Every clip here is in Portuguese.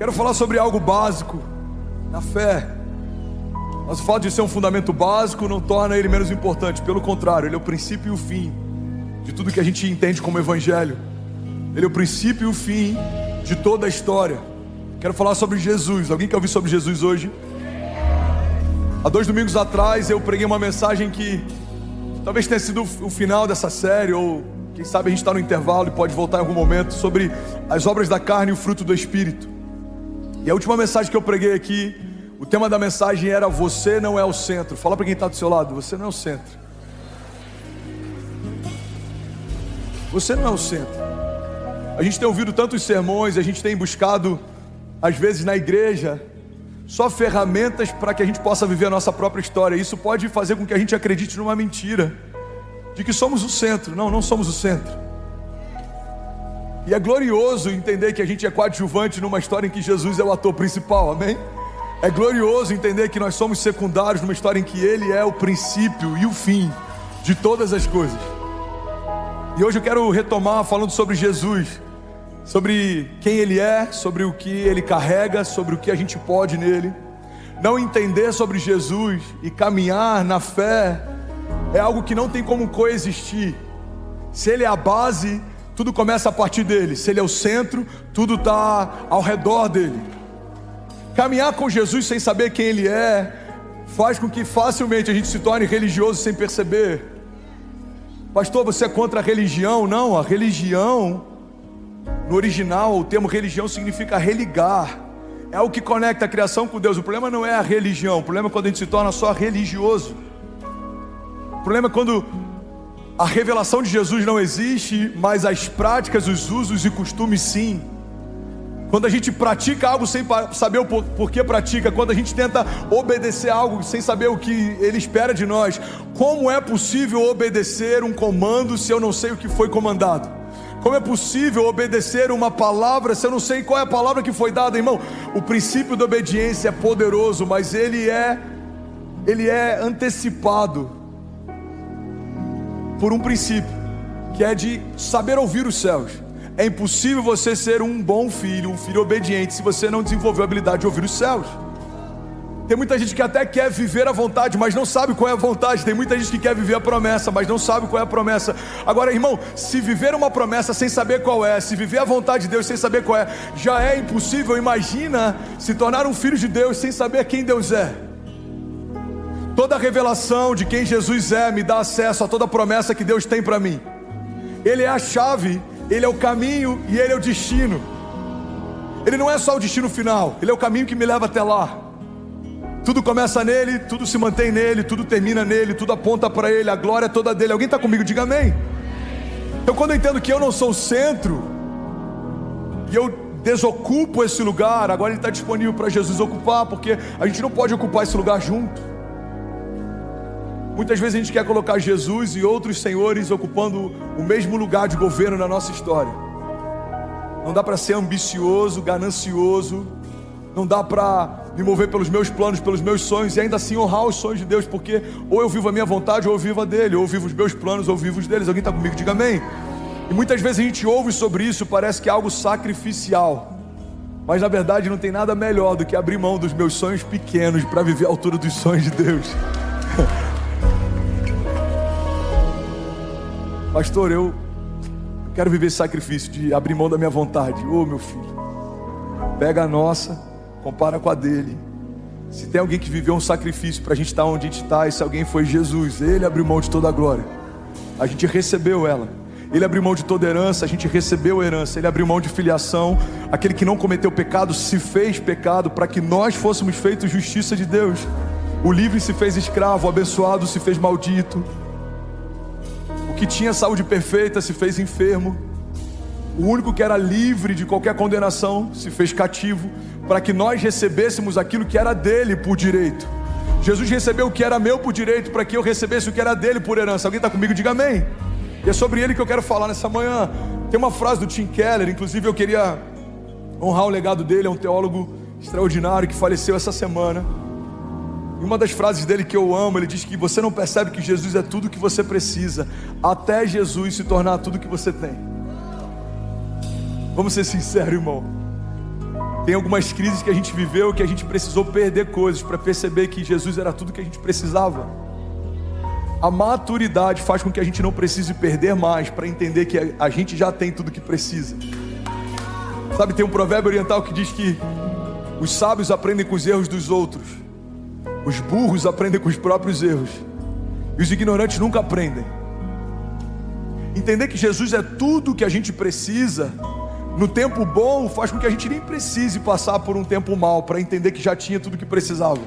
Quero falar sobre algo básico na fé. Mas o fato de ser um fundamento básico não torna ele menos importante. Pelo contrário, ele é o princípio e o fim de tudo que a gente entende como evangelho. Ele é o princípio e o fim de toda a história. Quero falar sobre Jesus. Alguém quer ouvir sobre Jesus hoje? Há 2 domingos atrás eu preguei uma mensagem que talvez tenha sido o final dessa série, ou quem sabe a gente está no intervalo e pode voltar em algum momento, sobre as obras da carne e o fruto do Espírito. E a última mensagem que eu preguei aqui, o tema da mensagem era: você não é o centro. Fala para quem está do seu lado: você não é o centro. Você não é o centro. A gente tem ouvido tantos sermões, a gente tem buscado, às vezes na igreja, só ferramentas para que a gente possa viver a nossa própria história. Isso pode fazer com que a gente acredite numa mentira de que somos o centro. Não, não somos o centro. E é glorioso entender que a gente é coadjuvante numa história em que Jesus é o ator principal, amém? É glorioso entender que nós somos secundários numa história em que Ele é o princípio e o fim de todas as coisas. E hoje eu quero retomar falando sobre Jesus, sobre quem Ele é, sobre o que Ele carrega, sobre o que a gente pode nele. Não entender sobre Jesus e caminhar na fé é algo que não tem como coexistir. Se Ele é a base, tudo começa a partir dele. Se Ele é o centro, tudo está ao redor dele. Caminhar com Jesus sem saber quem Ele é faz com que facilmente a gente se torne religioso sem perceber. Pastor, você é contra a religião? Não, a religião, no original, o termo religião significa religar. É o que conecta a criação com Deus. O problema não é a religião, o problema é quando a gente se torna só religioso. O problema é quando a revelação de Jesus não existe, mas as práticas, os usos e costumes sim. Quando a gente pratica algo sem saber o porquê pratica, quando a gente tenta obedecer algo sem saber o que Ele espera de nós. Como é possível obedecer um comando se eu não sei o que foi comandado? Como é possível obedecer uma palavra se eu não sei qual é a palavra que foi dada, irmão? O princípio da obediência é poderoso, mas ele é antecipado por um princípio, que é de saber ouvir os céus. É impossível você ser um bom filho, um filho obediente, se você não desenvolveu a habilidade de ouvir os céus. Tem muita gente que até quer viver a vontade, mas não sabe qual é a vontade. Tem muita gente que quer viver a promessa, mas não sabe qual é a promessa. Agora, irmão, se viver uma promessa sem saber qual é, se viver a vontade de Deus sem saber qual é, já é impossível. Imagina se tornar um filho de Deus sem saber quem Deus é. Toda a revelação de quem Jesus é me dá acesso a toda a promessa que Deus tem para mim. Ele é a chave, Ele é o caminho e Ele é o destino. Ele não é só o destino final, Ele é o caminho que me leva até lá. Tudo começa nele, tudo se mantém nele, tudo termina nele, tudo aponta para Ele, a glória é toda dele. Alguém está comigo? Diga amém. Então, quando eu entendo que eu não sou o centro e eu desocupo esse lugar, agora ele está disponível para Jesus ocupar, porque a gente não pode ocupar esse lugar junto. Muitas vezes a gente quer colocar Jesus e outros senhores ocupando o mesmo lugar de governo na nossa história. Não dá para ser ambicioso, ganancioso. Não dá para me mover pelos meus planos, pelos meus sonhos, e ainda assim honrar os sonhos de Deus, porque ou eu vivo a minha vontade, ou eu vivo a dele, ou eu vivo os meus planos, ou eu vivo os deles. Alguém está comigo? Diga amém. E muitas vezes a gente ouve sobre isso, parece que é algo sacrificial, mas na verdade não tem nada melhor do que abrir mão dos meus sonhos pequenos para viver a altura dos sonhos de Deus. Pastor, eu quero viver esse sacrifício de abrir mão da minha vontade. Ô meu filho, pega a nossa, compara com a dele. Se tem alguém que viveu um sacrifício para a gente estar onde a gente está, esse alguém foi Jesus. Ele abriu mão de toda a glória, a gente recebeu ela. Ele abriu mão de toda herança, a gente recebeu a herança. Ele abriu mão de filiação. Aquele que não cometeu pecado se fez pecado para que nós fôssemos feitos justiça de Deus. O livre se fez escravo, o abençoado se fez maldito. O que tinha saúde perfeita se fez enfermo. O único que era livre de qualquer condenação se fez cativo, para que nós recebêssemos aquilo que era dele por direito. Jesus recebeu o que era meu por direito, para que eu recebesse o que era dele por herança. Alguém está comigo? Diga amém. E é sobre ele que eu quero falar nessa manhã. Tem uma frase do Tim Keller, inclusive eu queria honrar o legado dele. É um teólogo extraordinário que faleceu essa semana. E uma das frases dele que eu amo, ele diz que você não percebe que Jesus é tudo que você precisa, até Jesus se tornar tudo que você tem. Vamos ser sinceros, irmão. Tem algumas crises que a gente viveu que a gente precisou perder coisas para perceber que Jesus era tudo que a gente precisava. A maturidade faz com que a gente não precise perder mais para entender que a gente já tem tudo que precisa. Sabe, tem um provérbio oriental que diz que os sábios aprendem com os erros dos outros, os burros aprendem com os próprios erros, e os ignorantes nunca aprendem. Entender que Jesus é tudo que a gente precisa no tempo bom faz com que a gente nem precise passar por um tempo mal para entender que já tinha tudo que precisava.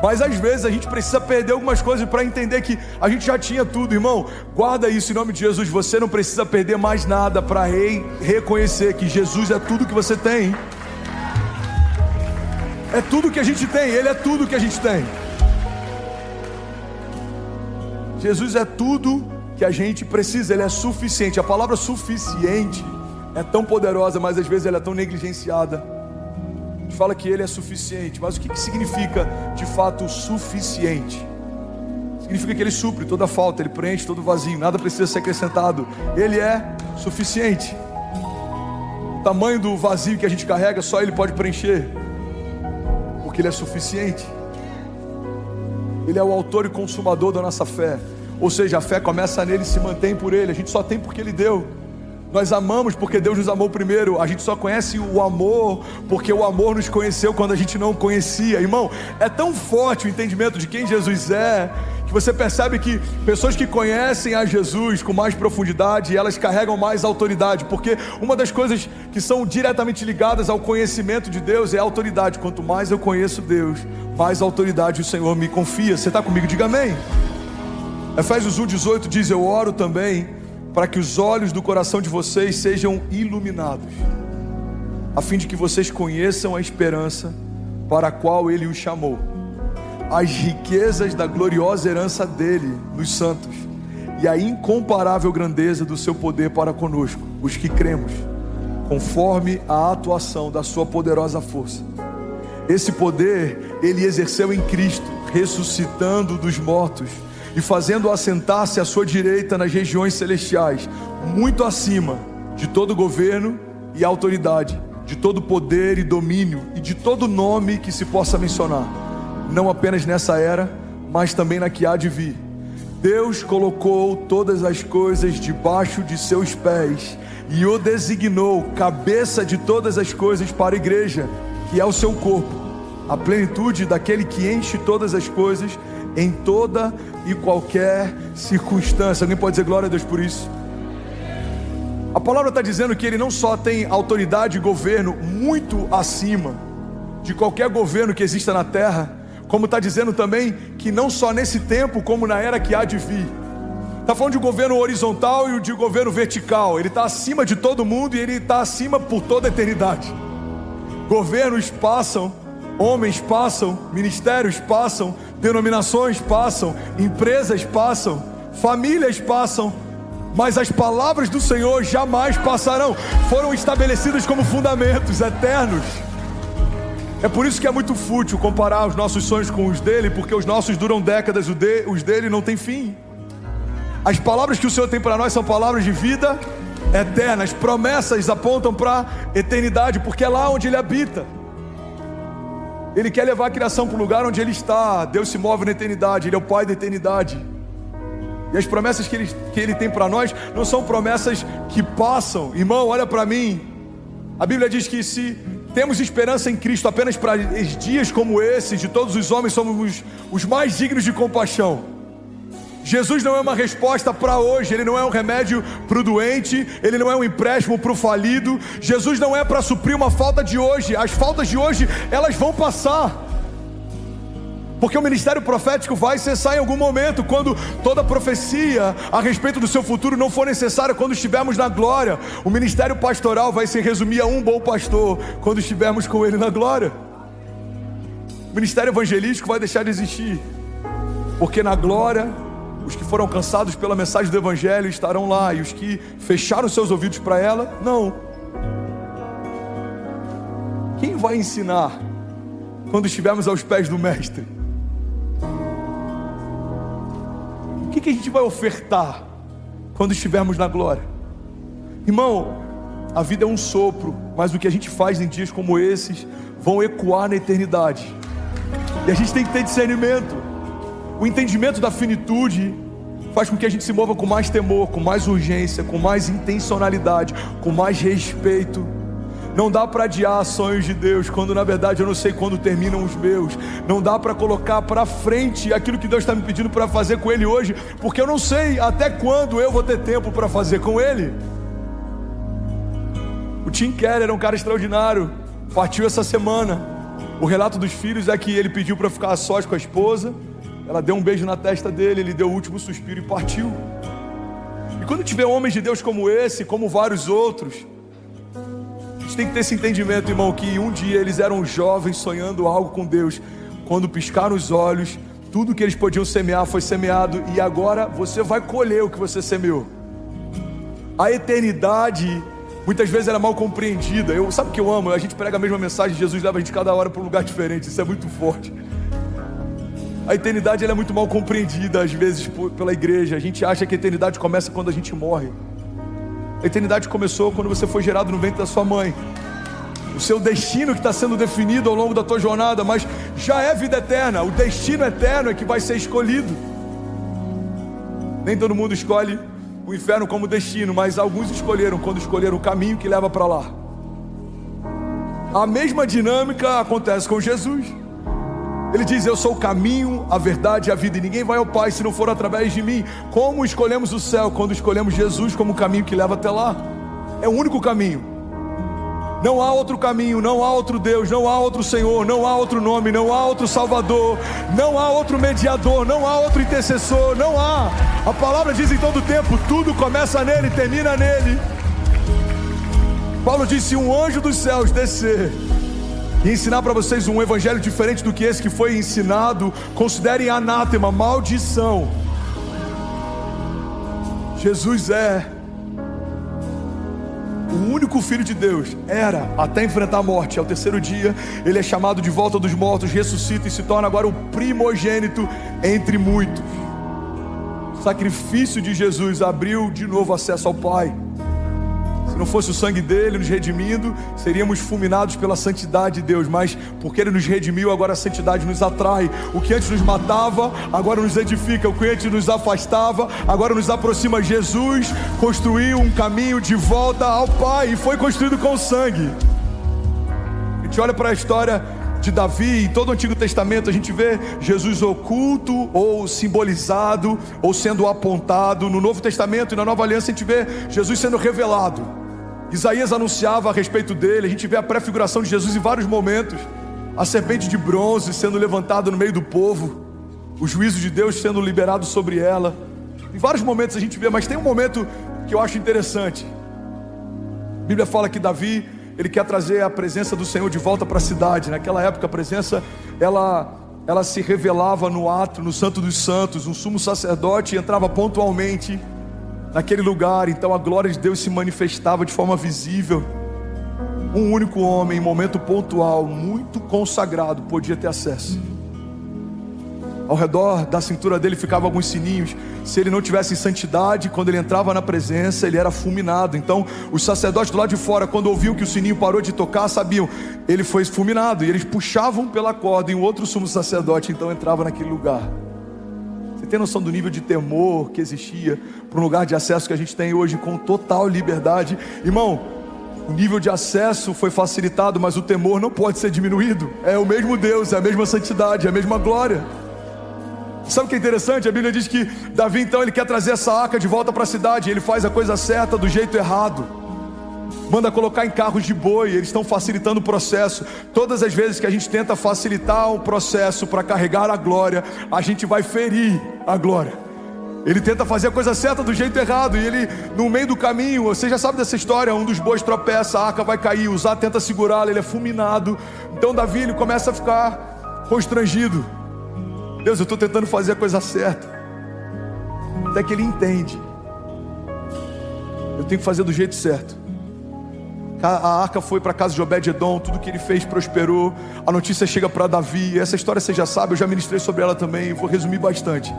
Mas às vezes a gente precisa perder algumas coisas para entender que a gente já tinha tudo. Irmão, guarda isso em nome de Jesus. Você não precisa perder mais nada para reconhecer que Jesus é tudo que você tem. É tudo que a gente tem, Ele é tudo que a gente tem. Jesus é tudo que a gente precisa, Ele é suficiente. A palavra suficiente é tão poderosa, mas às vezes ela é tão negligenciada. A gente fala que Ele é suficiente, mas o que significa de fato suficiente? Significa que Ele supre toda falta, Ele preenche todo vazio, nada precisa ser acrescentado. Ele é suficiente. O tamanho do vazio que a gente carrega, só Ele pode preencher, porque Ele é suficiente. Ele é o autor e consumador da nossa fé. Ou seja, a fé começa nele e se mantém por Ele. A gente só tem porque Ele deu. Nós amamos porque Deus nos amou primeiro. A gente só conhece o amor porque o amor nos conheceu quando a gente não conhecia. Irmão, é tão forte o entendimento de quem Jesus é, que você percebe que pessoas que conhecem a Jesus com mais profundidade, elas carregam mais autoridade, porque uma das coisas que são diretamente ligadas ao conhecimento de Deus é a autoridade. Quanto mais eu conheço Deus, mais autoridade o Senhor me confia. Você está comigo? Diga amém. Efésios 1:18 diz: eu oro também para que os olhos do coração de vocês sejam iluminados, a fim de que vocês conheçam a esperança para a qual Ele os chamou, as riquezas da gloriosa herança dele nos santos, e a incomparável grandeza do seu poder para conosco, os que cremos, conforme a atuação da sua poderosa força. Esse poder Ele exerceu em Cristo, ressuscitando dos mortos e fazendo-o assentar-se à sua direita nas regiões celestiais, muito acima de todo governo e autoridade, de todo poder e domínio, e de todo nome que se possa mencionar, não apenas nessa era, mas também na que há de vir. Deus colocou todas as coisas debaixo de seus pés, e o designou cabeça de todas as coisas para a igreja, que é o seu corpo, a plenitude daquele que enche todas as coisas em toda e qualquer circunstância. Alguém pode dizer glória a Deus por isso? A palavra está dizendo que Ele não só tem autoridade e governo muito acima de qualquer governo que exista na terra, como está dizendo também que não só nesse tempo, como na era que há de vir. Está falando de governo horizontal e de governo vertical. Ele está acima de todo mundo e Ele está acima por toda a eternidade. Governos passam, homens passam, ministérios passam, denominações passam, empresas passam, famílias passam, mas as palavras do Senhor jamais passarão. Foram estabelecidas como fundamentos eternos. É por isso que é muito fútil comparar os nossos sonhos com os dele, porque os nossos duram décadas, os dele não tem fim. As palavras que o Senhor tem para nós são palavras de vida eterna. As promessas apontam para a eternidade, porque é lá onde Ele habita. Ele quer levar a criação para o lugar onde Ele está. Deus se move na eternidade, Ele é o Pai da eternidade. E as promessas que Ele tem para nós não são promessas que passam. Irmão, olha para mim. A Bíblia diz que se temos esperança em Cristo apenas para dias como esses, de todos os homens somos os mais dignos de compaixão. Jesus não é uma resposta para hoje, Ele não é um remédio para o doente, Ele não é um empréstimo para o falido. Jesus não é para suprir uma falta de hoje. As faltas de hoje, elas vão passar, porque o ministério profético vai cessar em algum momento, quando toda profecia a respeito do seu futuro não for necessária, quando estivermos na glória. O ministério pastoral vai se resumir a um bom pastor, quando estivermos com Ele na glória. O ministério evangelístico vai deixar de existir, porque na glória os que foram alcançados pela mensagem do Evangelho estarão lá, e os que fecharam seus ouvidos para ela, não. Quem vai ensinar quando estivermos aos pés do Mestre? O que a gente vai ofertar quando estivermos na glória? Irmão, A vida é um sopro, mas o que a gente faz em dias como esses vão ecoar na eternidade. E a gente tem que ter discernimento. O entendimento da finitude faz com que a gente se mova com mais temor, com mais urgência, com mais intencionalidade, com mais respeito. Não dá para adiar sonhos de Deus, quando na verdade eu não sei quando terminam os meus. Não dá para colocar para frente aquilo que Deus está me pedindo para fazer com Ele hoje, porque eu não sei até quando eu vou ter tempo para fazer com Ele. O Tim Keller era um cara extraordinário, partiu essa semana. O relato dos filhos é que ele pediu para ficar a sós com a esposa, ela deu um beijo na testa dele, ele deu o último suspiro e partiu. E quando tiver homens de Deus como esse, como vários outros, a gente tem que ter esse entendimento, irmão, que um dia eles eram jovens sonhando algo com Deus. Quando piscaram os olhos, tudo que eles podiam semear foi semeado, e agora você vai colher o que você semeou. A eternidade muitas vezes ela é mal compreendida. Sabe o que eu amo? A gente prega a mesma mensagem, Jesus leva a gente cada hora para um lugar diferente. Isso é muito forte. A eternidade ela é muito mal compreendida às vezes pela igreja. A gente acha que a eternidade começa quando a gente morre. A eternidade começou quando você foi gerado no ventre da sua mãe. O seu destino que está sendo definido ao longo da tua jornada, mas já é vida eterna. O destino eterno é que vai ser escolhido. Nem todo mundo escolhe o inferno como destino, mas alguns escolheram quando escolheram o caminho que leva para lá. A mesma dinâmica acontece com Jesus. Ele diz: eu sou o caminho, a verdade e a vida, e ninguém vai ao Pai se não for através de mim. Como escolhemos o céu? Quando escolhemos Jesus como o caminho que leva até lá. É o único caminho. Não há outro caminho, não há outro Deus, não há outro Senhor, não há outro nome, não há outro Salvador, não há outro mediador, não há outro intercessor, não há. A palavra diz em todo tempo, tudo começa nele, termina nele. Paulo disse: se um anjo dos céus descer e ensinar para vocês um evangelho diferente do que esse que foi ensinado, considerem anátema, maldição. Jesus é o único Filho de Deus, era até enfrentar a morte. Ao terceiro dia ele é chamado de volta dos mortos, ressuscita e se torna agora o primogênito entre muitos. O sacrifício de Jesus abriu de novo acesso ao Pai. Se não fosse o sangue dele nos redimindo, seríamos fulminados pela santidade de Deus, mas porque ele nos redimiu, agora a santidade nos atrai. O que antes nos matava, agora nos edifica. O que antes nos afastava, agora nos aproxima. Jesus construiu um caminho de volta ao Pai, e foi construído com sangue. A gente olha para a história de Davi, em todo o Antigo Testamento a gente vê Jesus oculto ou simbolizado ou sendo apontado. No Novo Testamento e na Nova Aliança a gente vê Jesus sendo revelado. Isaías anunciava a respeito dele. A gente vê a prefiguração de Jesus em vários momentos. A serpente de bronze sendo levantada no meio do povo, o juízo de Deus sendo liberado sobre ela. Em vários momentos a gente vê, mas tem um momento que eu acho interessante. A Bíblia fala que Davi, ele quer trazer a presença do Senhor de volta para a cidade. Naquela época a presença, ela se revelava no átrio, no Santo dos Santos. Um sumo sacerdote entrava pontualmente naquele lugar, então a glória de Deus se manifestava de forma visível. Um único homem, em momento pontual, muito consagrado, podia ter acesso. Ao redor da cintura dele ficavam alguns sininhos. Se ele não tivesse em santidade, quando ele entrava na presença, ele era fulminado. Então os sacerdotes do lado de fora, quando ouviam que o sininho parou de tocar, sabiam, ele foi fulminado. E eles puxavam pela corda, e um outro sumo sacerdote então entrava naquele lugar. Você tem noção do nível de temor que existia para um lugar de acesso que a gente tem hoje com total liberdade? Irmão, o nível de acesso foi facilitado, mas o temor não pode ser diminuído. É o mesmo Deus, é a mesma santidade, é a mesma glória. Sabe o que é interessante? A Bíblia diz que Davi então ele quer trazer essa arca de volta para a cidade. Ele faz a coisa certa do jeito errado. Manda colocar em carros de boi. Eles estão facilitando o processo. Todas as vezes que a gente tenta facilitar um processo para carregar a glória, a gente vai ferir a glória. Ele tenta fazer a coisa certa do jeito errado, e ele, no meio do caminho, você já sabe dessa história, um dos bois tropeça, a arca vai cair, Uzá tenta segurá-la, ele é fulminado. Então Davi ele começa a ficar constrangido. Deus, eu estou tentando fazer a coisa certa. Até que ele entende, eu tenho que fazer do jeito certo. A arca foi para a casa de Obed-edom, tudo que ele fez prosperou. A notícia chega para Davi. Essa história você já sabe, eu já ministrei sobre ela também, vou resumir bastante.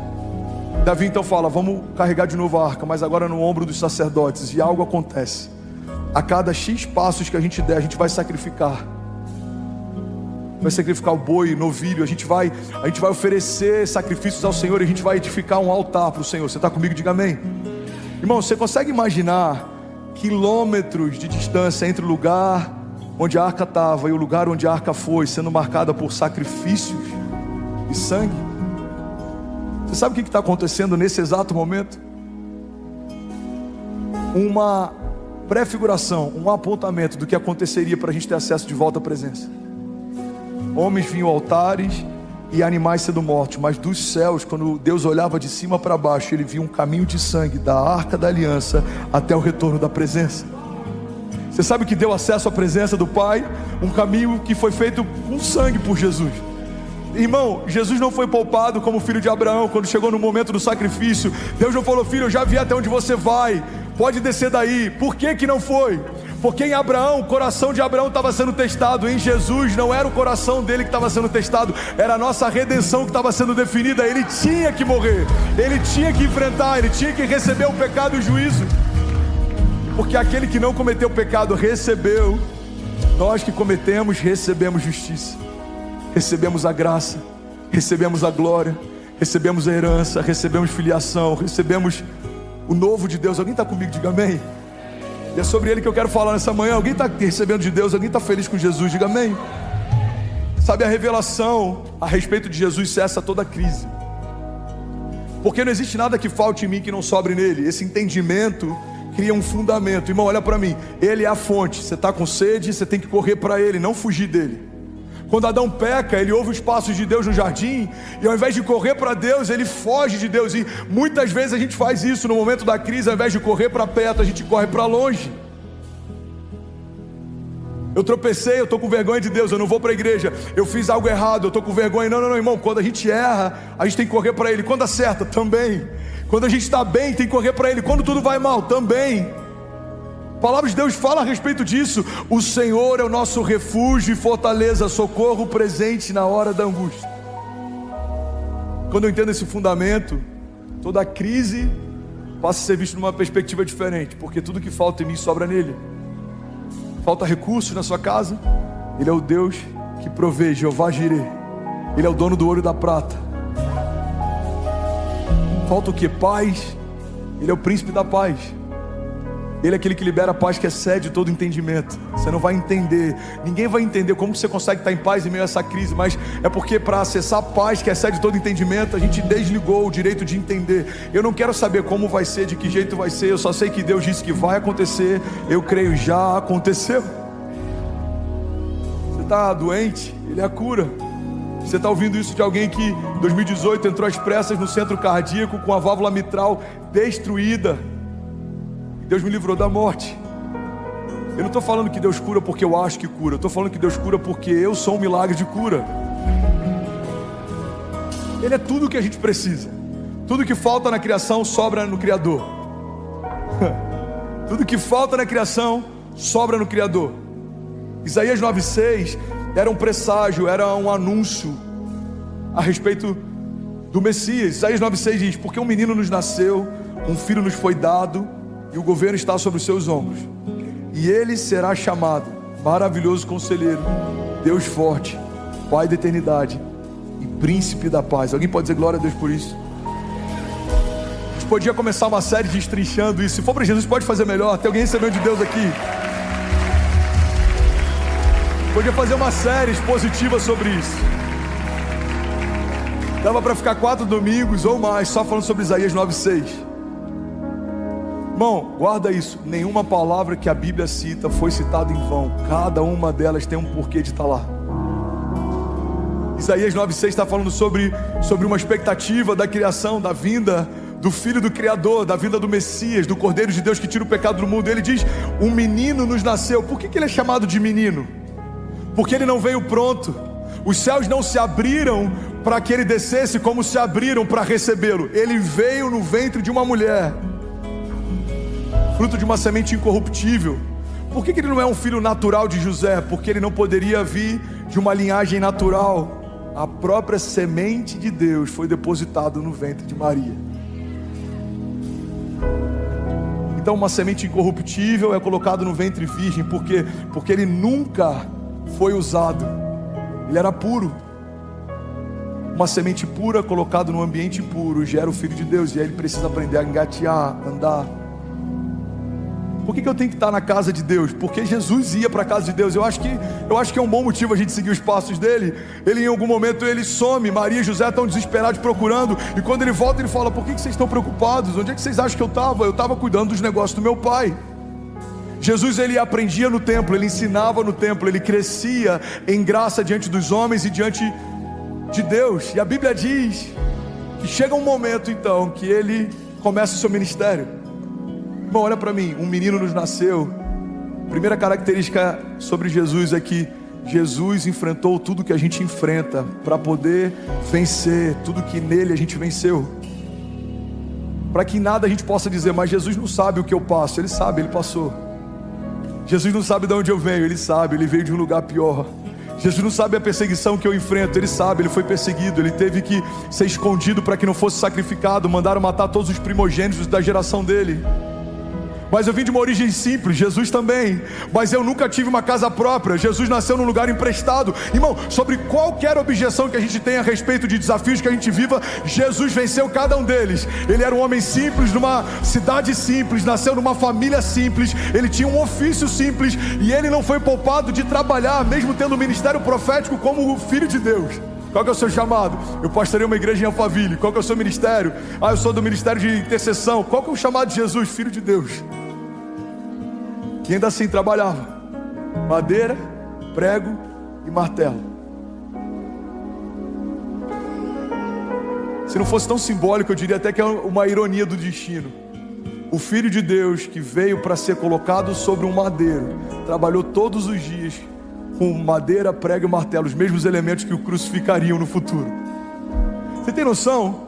Davi então fala, vamos carregar de novo a arca, mas agora no ombro dos sacerdotes. E algo acontece. a cada X passos que a gente der, a gente vai sacrificar. Vai sacrificar o boi, novilho, a gente vai oferecer sacrifícios ao Senhor, e a gente vai edificar um altar para o Senhor. Você está comigo? Diga amém. Irmão, você consegue imaginar quilômetros de distância entre o lugar onde a arca estava e o lugar onde a arca foi, sendo marcada por sacrifícios e sangue? Você sabe o que está acontecendo nesse exato momento? Uma prefiguração, um apontamento do que aconteceria para a gente ter acesso de volta à presença. Homens vinham altares e animais sendo mortos, mas dos céus, quando Deus olhava de cima para baixo, ele via um caminho de sangue da arca da aliança até o retorno da presença. Você sabe o que deu acesso à presença do Pai? Um caminho que foi feito com sangue por Jesus. Irmão, Jesus não foi poupado como filho de Abraão. Quando chegou no momento do sacrifício, Deus não falou: filho, eu já vi até onde você vai, pode descer daí. Por que não foi? Porque em Abraão, o coração de Abraão estava sendo testado. Em Jesus não era o coração dele que estava sendo testado, era a nossa redenção que estava sendo definida. Ele tinha que morrer, ele tinha que enfrentar, ele tinha que receber o pecado e o juízo. Porque aquele que não cometeu pecado recebeu. Nós que cometemos, recebemos justiça, recebemos a graça, recebemos a glória, recebemos a herança, recebemos filiação, recebemos o novo de Deus. Alguém está comigo? Diga amém. E é sobre ele que eu quero falar nessa manhã. Alguém está recebendo de Deus? Alguém está feliz com Jesus? Diga amém. Sabe, a revelação a respeito de Jesus cessa toda a crise, porque não existe nada que falte em mim que não sobre nele. Esse entendimento cria um fundamento. Irmão, olha para mim, ele é a fonte. Você está com sede, você tem que correr para ele, não fugir dele. Quando Adão peca, ele ouve os passos de Deus no jardim, e ao invés de correr para Deus, ele foge de Deus. E muitas vezes a gente faz isso no momento da crise. Ao invés de correr para perto, a gente corre para longe. Eu tropecei, eu estou com vergonha de Deus, eu não vou para a igreja. Eu fiz algo errado, eu estou com vergonha. Não, irmão, quando a gente erra, a gente tem que correr para ele. Quando acerta, também. Quando a gente está bem, tem que correr para ele. Quando tudo vai mal, também. A palavra de Deus fala a respeito disso. O Senhor é o nosso refúgio e fortaleza, socorro presente na hora da angústia. Quando eu entendo esse fundamento, toda a crise passa a ser vista numa perspectiva diferente, porque tudo que falta em mim sobra nele. Falta recursos na sua casa, ele é o Deus que provê, Jeová Jireh. Ele é o dono do ouro e da prata. Falta o que? Paz. Ele é o príncipe da paz. Ele é aquele que libera a paz que excede todo entendimento. Você não vai entender, ninguém vai entender como você consegue estar em paz em meio a essa crise, mas é porque para acessar a paz que excede todo entendimento, a gente desligou o direito de entender. Eu não quero saber como vai ser, de que jeito vai ser, eu só sei que Deus disse que vai acontecer. Eu creio, já aconteceu. Você está doente? Ele é a cura. Você está ouvindo isso de alguém que em 2018 entrou às pressas no centro cardíaco com a válvula mitral destruída. Deus me livrou da morte. Eu não estou falando que Deus cura porque eu acho que cura. Eu estou falando que Deus cura porque eu sou um milagre de cura. Ele é tudo o que a gente precisa. Tudo que falta na criação sobra no Criador. Tudo que falta na criação sobra no Criador. Isaías 9,6 era um presságio, era um anúncio a respeito do Messias. Isaías 9,6 diz: porque um menino nos nasceu, um filho nos foi dado, e o governo está sobre os seus ombros, e ele será chamado Maravilhoso Conselheiro, Deus Forte, Pai da Eternidade e Príncipe da Paz. Alguém pode dizer glória a Deus por isso? A gente podia começar uma série destrinchando isso. Se for para Jesus, pode fazer melhor. Tem alguém recebendo de Deus aqui? Podia fazer uma série expositiva sobre isso. Dava para ficar 4 domingos ou mais só falando sobre Isaías 9,6. Irmão, guarda isso. Nenhuma palavra que a Bíblia cita foi citada em vão. Cada uma delas tem um porquê de estar lá. Isaías 9,6 está falando sobre uma expectativa da criação, da vinda do Filho do Criador, da vinda do Messias, do Cordeiro de Deus que tira o pecado do mundo. Ele diz: um menino nos nasceu. Por que ele é chamado de menino? Porque ele não veio pronto. Os céus não se abriram para que ele descesse como se abriram para recebê-lo. Ele veio no ventre de uma mulher, fruto de uma semente incorruptível. Por que ele não é um filho natural de José? Porque ele não poderia vir de uma linhagem natural. A própria semente de Deus foi depositada no ventre de Maria. Então uma semente incorruptível é colocado no ventre virgem, porque ele nunca foi usado, ele era puro. Uma semente pura colocada num ambiente puro gera o Filho de Deus, e aí ele precisa aprender a engatear, andar. Por que eu tenho que estar na casa de Deus? Porque Jesus ia para a casa de Deus. Eu acho que é um bom motivo a gente seguir os passos dele. Ele, em algum momento, ele some. Maria e José estão desesperados procurando, e quando ele volta, ele fala: por que vocês estão preocupados? Onde é que vocês acham que eu estava? Eu estava cuidando dos negócios do meu pai. Jesus, ele aprendia no templo, ele ensinava no templo, ele crescia em graça diante dos homens e diante de Deus. E a Bíblia diz que chega um momento então que ele começa o seu ministério. Irmão, olha para mim, um menino nos nasceu. Primeira característica sobre Jesus é que Jesus enfrentou tudo que a gente enfrenta para poder vencer tudo que nele a gente venceu. Para que em nada a gente possa dizer: mas Jesus não sabe o que eu passo. Ele sabe, ele passou. Jesus não sabe de onde eu venho. Ele sabe, ele veio de um lugar pior. Jesus não sabe a perseguição que eu enfrento. Ele sabe, ele foi perseguido, ele teve que ser escondido para que não fosse sacrificado. Mandaram matar todos os primogênitos da geração dele. Mas eu vim de uma origem simples, Jesus também. Mas eu nunca tive uma casa própria. Jesus nasceu num lugar emprestado. Irmão, sobre qualquer objeção que a gente tenha a respeito de desafios que a gente viva, Jesus venceu cada um deles. Ele era um homem simples, numa cidade simples, nasceu numa família simples, ele tinha um ofício simples, e ele não foi poupado de trabalhar, mesmo tendo um ministério profético como o Filho de Deus. Qual que é o seu chamado? Eu pastorei uma igreja em Alphaville. Qual que é o seu ministério? Eu sou do ministério de intercessão. Qual que é o chamado de Jesus? Filho de Deus. E ainda assim trabalhava. Madeira, prego e martelo. Se não fosse tão simbólico, eu diria até que é uma ironia do destino. O Filho de Deus, que veio para ser colocado sobre um madeiro, trabalhou todos os dias com madeira, prego e martelo, os mesmos elementos que o crucificariam no futuro. Você tem noção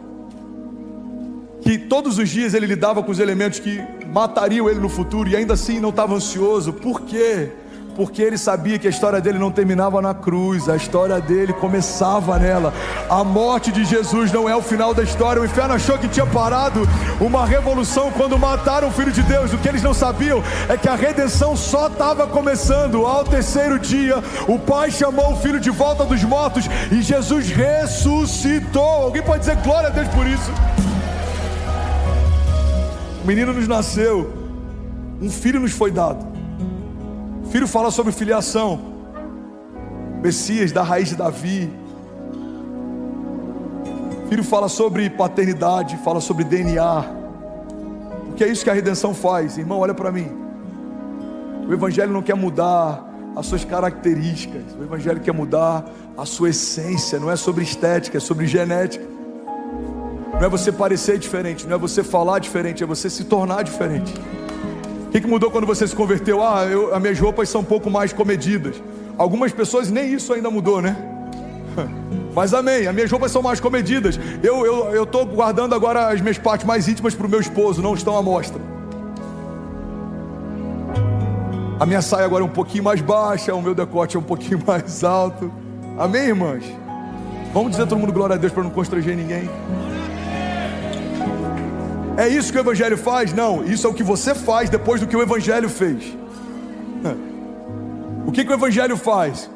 que todos os dias ele lidava com os elementos que matariam ele no futuro, e ainda assim não estava ansioso? Por quê? Porque ele sabia que a história dele não terminava na cruz, a história dele começava nela. A morte de Jesus não é o final da história. O inferno achou que tinha parado uma revolução quando mataram o Filho de Deus. O que eles não sabiam é que a redenção só estava começando. Ao terceiro dia, o Pai chamou o Filho de volta dos mortos e Jesus ressuscitou. Alguém pode dizer glória a Deus por isso? O menino nos nasceu, um filho nos foi dado. Filho fala sobre filiação. Messias da raiz de Davi. Filho fala sobre paternidade, fala sobre DNA. Porque é isso que a redenção faz. Irmão, olha para mim. O Evangelho não quer mudar as suas características. O Evangelho quer mudar a sua essência. Não é sobre estética, é sobre genética. Não é você parecer diferente, não é você falar diferente, é você se tornar diferente. O que mudou quando você se converteu? As minhas roupas são um pouco mais comedidas. Algumas pessoas nem isso ainda mudou, né? Mas amém, as minhas roupas são mais comedidas. Eu estou guardando agora as minhas partes mais íntimas para o meu esposo, não estão à mostra. A minha saia agora é um pouquinho mais baixa, o meu decote é um pouquinho mais alto. Amém, irmãs? Vamos dizer todo mundo glória a Deus para não constranger ninguém. É isso que o Evangelho faz? Não, isso é o que você faz depois do que o Evangelho fez. O que o Evangelho faz?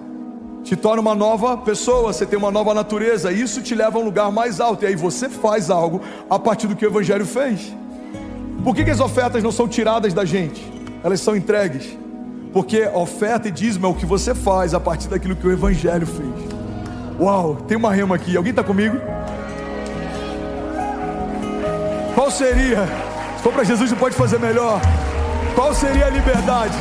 Te torna uma nova pessoa, você tem uma nova natureza. Isso te leva a um lugar mais alto. E aí você faz algo a partir do que o Evangelho fez. Por que as ofertas não são tiradas da gente? Elas são entregues. Porque oferta e dízimo é o que você faz a partir daquilo que o Evangelho fez. Uau, tem uma rema aqui, alguém está comigo? Qual seria? Se for para Jesus não pode fazer melhor. Qual seria a liberdade?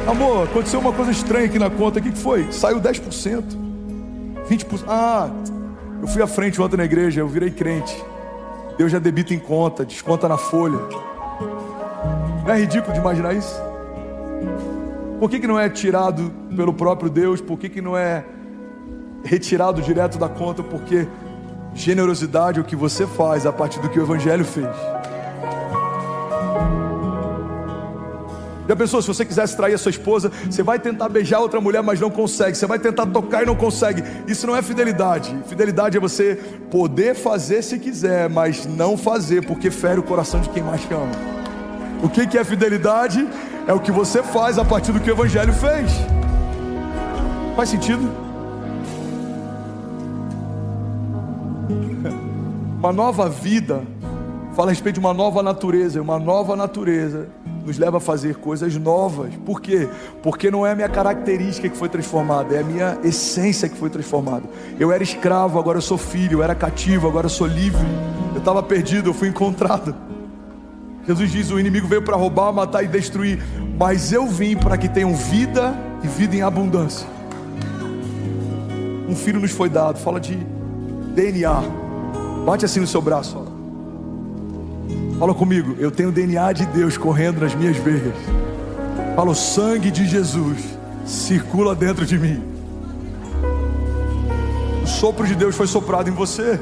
Amor, aconteceu uma coisa estranha aqui na conta. O que foi? Saiu 10%, 20%. Eu fui à frente ontem na igreja, eu virei crente. Deus já debita em conta, desconta na folha. Não é ridículo de imaginar isso? Por que não é tirado pelo próprio Deus? Por que não é retirado direto da conta? Porque generosidade é o que você faz a partir do que o Evangelho fez. Já pensou, se você quisesse trair a sua esposa, você vai tentar beijar outra mulher, mas não consegue. Você vai tentar tocar e não consegue. Isso não é fidelidade. Fidelidade é você poder fazer se quiser, mas não fazer, porque fere o coração de quem mais te ama. O que é fidelidade? É o que você faz a partir do que o Evangelho fez. Faz sentido? Uma nova vida fala a respeito de uma nova natureza. E uma nova natureza nos leva a fazer coisas novas. Por quê? Porque não é a minha característica que foi transformada, é a minha essência que foi transformada. Eu era escravo, agora eu sou filho. Eu era cativo, agora eu sou livre. Eu estava perdido, eu fui encontrado. Jesus diz: o inimigo veio para roubar, matar e destruir, mas eu vim para que tenham vida e vida em abundância. Um filho nos foi dado. Fala de DNA. Bate assim no seu braço, ó. Fala comigo: eu tenho o DNA de Deus correndo nas minhas veias. Fala: o sangue de Jesus circula dentro de mim. O sopro de Deus foi soprado em você.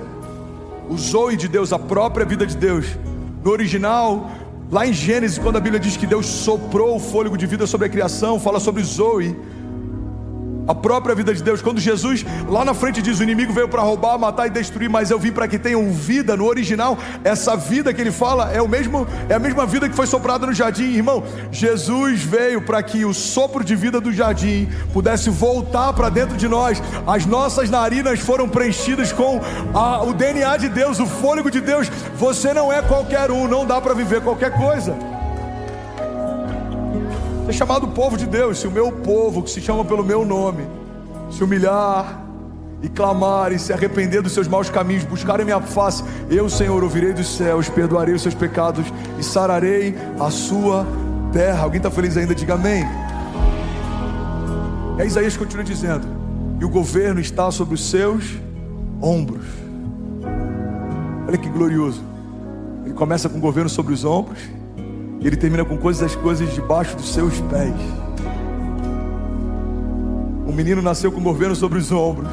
O zoe de Deus, a própria vida de Deus. No original, lá em Gênesis, quando a Bíblia diz que Deus soprou o fôlego de vida sobre a criação, fala sobre zoe, a própria vida de Deus. Quando Jesus lá na frente diz: o inimigo veio para roubar, matar e destruir, mas eu vim para que tenham vida. No original, essa vida que ele fala é a mesma vida que foi soprada no jardim. Irmão, Jesus veio para que o sopro de vida do jardim pudesse voltar para dentro de nós. As nossas narinas foram preenchidas com o DNA de Deus, o fôlego de Deus. Você não é qualquer um, não dá para viver qualquer coisa. É chamado povo de Deus. Se o meu povo, que se chama pelo meu nome, se humilhar e clamar e se arrepender dos seus maus caminhos, buscarem minha face, eu, Senhor, ouvirei dos céus, perdoarei os seus pecados e sararei a sua terra. Alguém está feliz ainda? Diga amém. E Isaías continua dizendo: e o governo está sobre os seus ombros. Olha que glorioso. Ele começa com o governo sobre os ombros e ele termina com as coisas debaixo dos seus pés. Um menino nasceu com o governo sobre os ombros,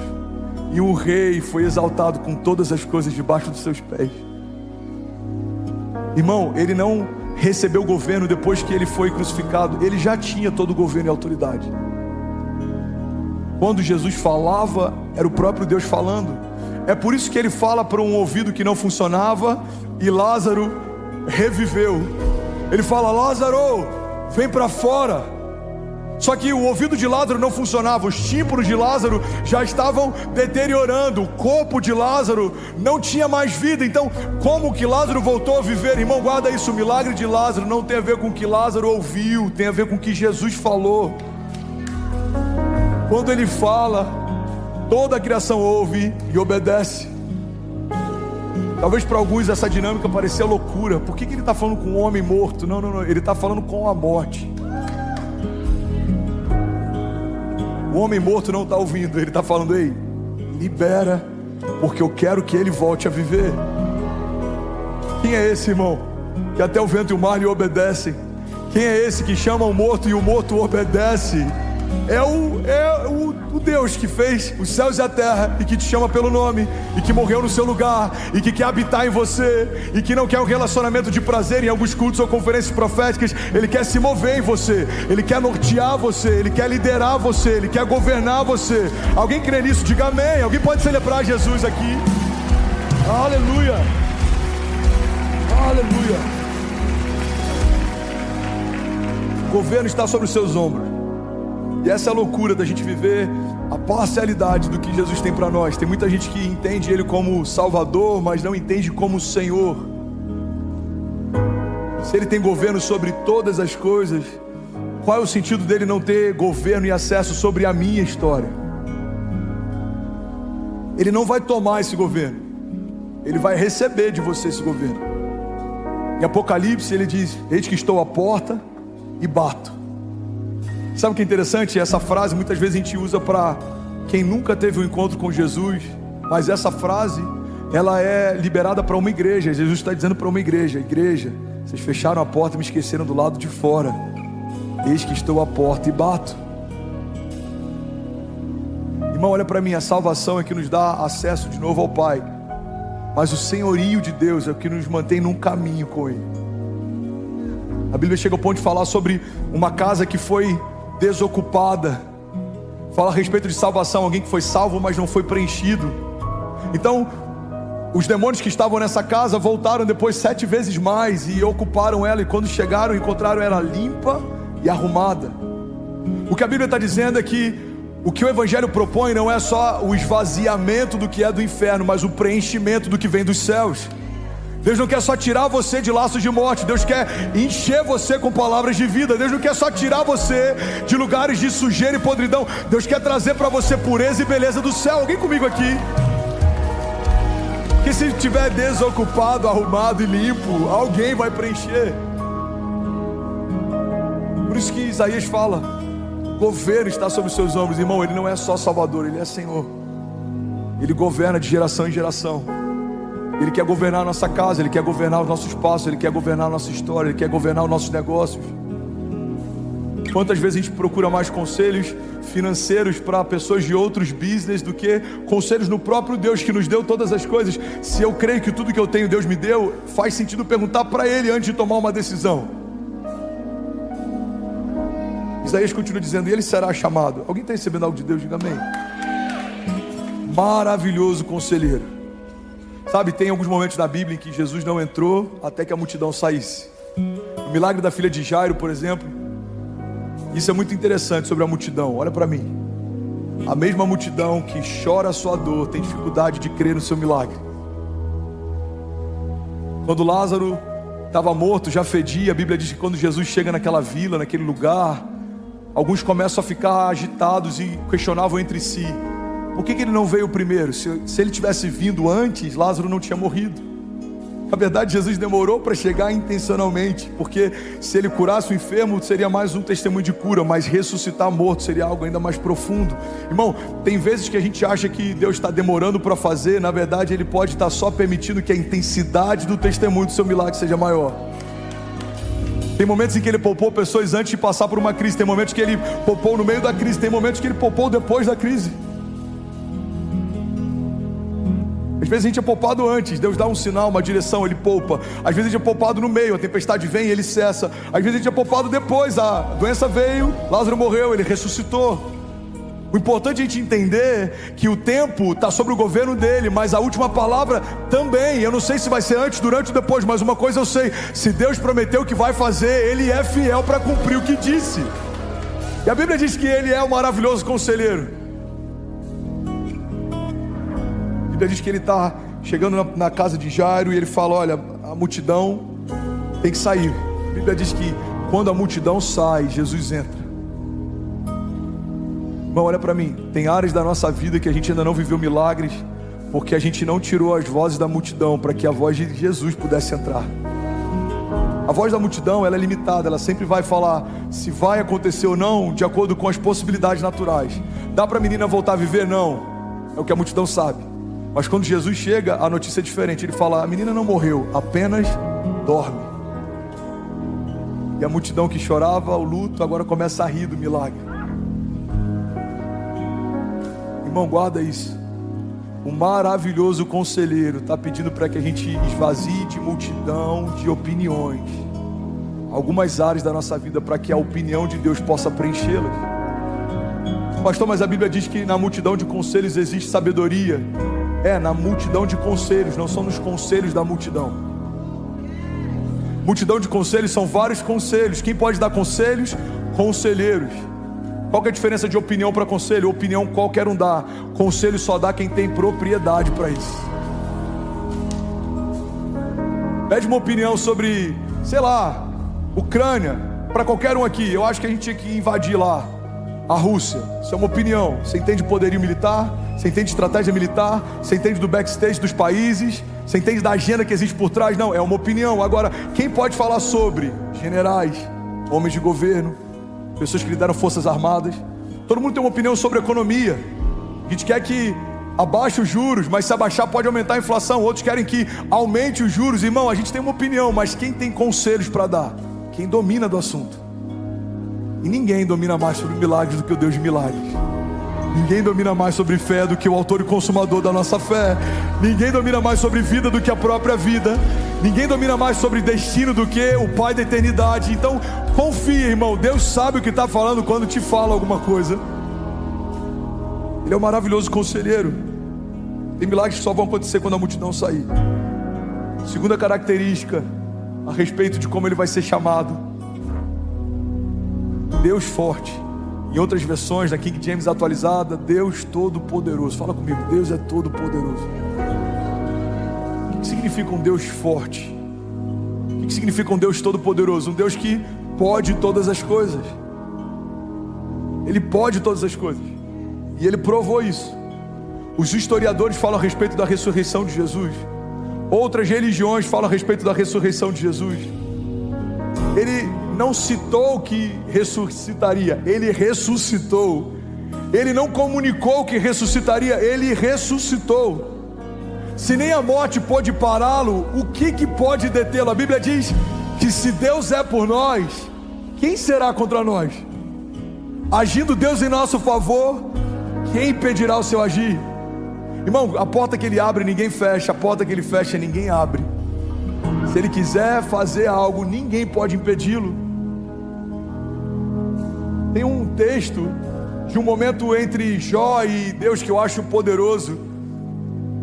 e um rei foi exaltado com todas as coisas debaixo dos seus pés. Irmão, ele não recebeu o governo depois que ele foi crucificado. Ele já tinha todo o governo e autoridade. Quando Jesus falava, era o próprio Deus falando. É por isso que ele fala para um ouvido que não funcionava, e Lázaro reviveu. Ele fala: Lázaro, vem para fora. Só que o ouvido de Lázaro não funcionava, os tímpanos de Lázaro já estavam deteriorando, o corpo de Lázaro não tinha mais vida. Então, como que Lázaro voltou a viver? Irmão, guarda isso: o milagre de Lázaro não tem a ver com o que Lázaro ouviu, tem a ver com o que Jesus falou. Quando ele fala, toda a criação ouve e obedece. Talvez para alguns essa dinâmica parecia loucura. Por que ele está falando com um homem morto? Não, ele está falando com a morte. O homem morto não está ouvindo. Ele está falando: ei, libera, porque eu quero que ele volte a viver. Quem é esse, irmão, que até o vento e o mar lhe obedecem? Quem é esse que chama o morto e o morto obedece? É o Deus que fez os céus e a terra, e que te chama pelo nome, e que morreu no seu lugar, e que quer habitar em você, e que não quer um relacionamento de prazer em alguns cultos ou conferências proféticas. Ele quer se mover em você, ele quer nortear você, ele quer liderar você, ele quer governar você. Alguém crê nisso? Diga amém. Alguém pode celebrar Jesus aqui? Aleluia, aleluia. O governo está sobre os seus ombros. E essa é a loucura da gente viver a parcialidade do que Jesus tem para nós. Tem muita gente que entende Ele como Salvador, mas não entende como Senhor. Se Ele tem governo sobre todas as coisas, qual é o sentido dele não ter governo e acesso sobre a minha história? Ele não vai tomar esse governo, Ele vai receber de você esse governo. Em Apocalipse ele diz: eis que estou à porta e bato. Sabe o que é interessante? Essa frase muitas vezes a gente usa para quem nunca teve um encontro com Jesus, mas essa frase, ela é liberada para uma igreja. Jesus está dizendo para uma igreja: igreja, vocês fecharam a porta e me esqueceram do lado de fora. Eis que estou à porta e bato. Irmão, olha para mim, a salvação é que nos dá acesso de novo ao Pai, mas o senhorio de Deus é o que nos mantém num caminho com Ele. A Bíblia chega ao ponto de falar sobre uma casa que foi desocupada. Fala a respeito de salvação, alguém que foi salvo, mas não foi preenchido. Então, os demônios que estavam nessa casa voltaram depois 7 vezes mais e ocuparam ela. E quando chegaram, encontraram ela limpa e arrumada. O que a Bíblia está dizendo é que o que o Evangelho propõe não é só o esvaziamento do que é do inferno, mas o preenchimento do que vem dos céus. Deus não quer só tirar você de laços de morte. Deus quer encher você com palavras de vida. Deus não quer só tirar você de lugares de sujeira e podridão. Deus quer trazer para você pureza e beleza do céu. Alguém comigo aqui? Que se estiver desocupado, arrumado e limpo, alguém vai preencher. Por isso que Isaías fala: o governo está sobre os seus ombros. Irmão, Ele não é só Salvador, Ele é Senhor. Ele governa de geração em geração. Ele quer governar a nossa casa, Ele quer governar os nossos passos, Ele quer governar a nossa história, Ele quer governar os nossos negócios. Quantas vezes a gente procura mais conselhos financeiros para pessoas de outros business do que conselhos no próprio Deus que nos deu todas as coisas? Se eu creio que tudo que eu tenho Deus me deu, faz sentido perguntar para Ele antes de tomar uma decisão. Isaías continua dizendo: e Ele será chamado. Alguém está recebendo algo de Deus? Diga amém. Maravilhoso conselheiro. Sabe, tem alguns momentos na Bíblia em que Jesus não entrou até que a multidão saísse. O milagre da filha de Jairo, por exemplo. Isso é muito interessante sobre a multidão. Olha para mim. A mesma multidão que chora a sua dor tem dificuldade de crer no seu milagre. Quando Lázaro estava morto, já fedia, a Bíblia diz que quando Jesus chega naquela vila, naquele lugar, alguns começam a ficar agitados e questionavam entre si: por que ele não veio primeiro? Se ele tivesse vindo antes, Lázaro não tinha morrido. Na verdade, Jesus demorou para chegar intencionalmente, porque se Ele curasse o enfermo, seria mais um testemunho de cura, mas ressuscitar morto seria algo ainda mais profundo. Irmão, tem vezes que a gente acha que Deus está demorando para fazer. Na verdade, Ele pode estar só permitindo que a intensidade do testemunho do seu milagre seja maior. Tem momentos em que Ele poupou pessoas antes de passar por uma crise. Tem momentos que Ele poupou no meio da crise. Tem momentos que Ele poupou depois da crise. Às vezes a gente é poupado antes, Deus dá um sinal, uma direção, Ele poupa. Às vezes a gente é poupado no meio, a tempestade vem e Ele cessa. Às vezes a gente é poupado depois, a doença veio, Lázaro morreu, Ele ressuscitou. O importante é a gente entender que o tempo está sobre o governo dEle, mas a última palavra também. Eu não sei se vai ser antes, durante ou depois, mas uma coisa eu sei: se Deus prometeu que vai fazer, Ele é fiel para cumprir o que disse. E a Bíblia diz que Ele é o maravilhoso conselheiro. A Bíblia diz que Ele está chegando na casa de Jairo e Ele fala: olha, a multidão tem que sair. A Bíblia diz que quando a multidão sai, Jesus entra. Irmão, olha para mim. Tem áreas da nossa vida que a gente ainda não viveu milagres, porque a gente não tirou as vozes da multidão para que a voz de Jesus pudesse entrar. A voz da multidão, ela é limitada, ela sempre vai falar se vai acontecer ou não, de acordo com as possibilidades naturais. Dá para a menina voltar a viver? Não. É o que a multidão sabe. Mas quando Jesus chega, a notícia é diferente. Ele fala: a menina não morreu, apenas dorme. E a multidão que chorava o luto agora começa a rir do milagre. Irmão, guarda isso. O maravilhoso conselheiro está pedindo para que a gente esvazie de multidão de opiniões algumas áreas da nossa vida, para que a opinião de Deus possa preenchê-las. Pastor, mas a Bíblia diz que na multidão de conselhos existe sabedoria. Na multidão de conselhos, não são nos conselhos da multidão. Multidão de conselhos são vários conselhos. Quem pode dar conselhos? Conselheiros. Qual que é a diferença de opinião para conselho? Opinião qualquer um dá. Conselho só dá quem tem propriedade para isso. Pede uma opinião sobre, sei lá, Ucrânia, para qualquer um aqui. Eu acho que a gente tinha que invadir lá a Rússia. Isso é uma opinião. Você entende poderio militar? Você entende estratégia militar? Você entende do backstage dos países? Você entende da agenda que existe por trás? Não, é uma opinião. Agora, quem pode falar sobre? Generais, homens de governo, pessoas que lideram forças armadas. Todo mundo tem uma opinião sobre economia. A gente quer que abaixe os juros, mas se abaixar pode aumentar a inflação. Outros querem que aumente os juros. Irmão, a gente tem uma opinião, mas quem tem conselhos para dar? Quem domina do assunto. E ninguém domina mais sobre milagres do que o Deus de milagres. Ninguém domina mais sobre fé do que o autor e consumador da nossa fé. Ninguém domina mais sobre vida do que a própria vida. Ninguém domina mais sobre destino do que o Pai da eternidade. Então confia, irmão, Deus sabe o que está falando quando te fala alguma coisa. Ele é um maravilhoso conselheiro. Tem milagres que só vão acontecer quando a multidão sair. Segunda característica a respeito de como ele vai ser chamado: Deus forte. Em outras versões, na King James atualizada, Deus Todo-Poderoso. Fala comigo, Deus é Todo-Poderoso. O que significa um Deus forte? O que significa um Deus Todo-Poderoso? Um Deus que pode todas as coisas. Ele pode todas as coisas. E Ele provou isso. Os historiadores falam a respeito da ressurreição de Jesus. Outras religiões falam a respeito da ressurreição de Jesus. Ele não citou que ressuscitaria, Ele ressuscitou. Ele não comunicou que ressuscitaria, Ele ressuscitou. Se nem a morte pôde pará-lo, o que pode detê-lo? A Bíblia diz que se Deus é por nós, quem será contra nós? Agindo Deus em nosso favor, quem impedirá o seu agir? Irmão, a porta que Ele abre, ninguém fecha. A porta que Ele fecha, ninguém abre. Se Ele quiser fazer algo, ninguém pode impedi-lo. Tem um texto de um momento entre Jó e Deus que eu acho poderoso.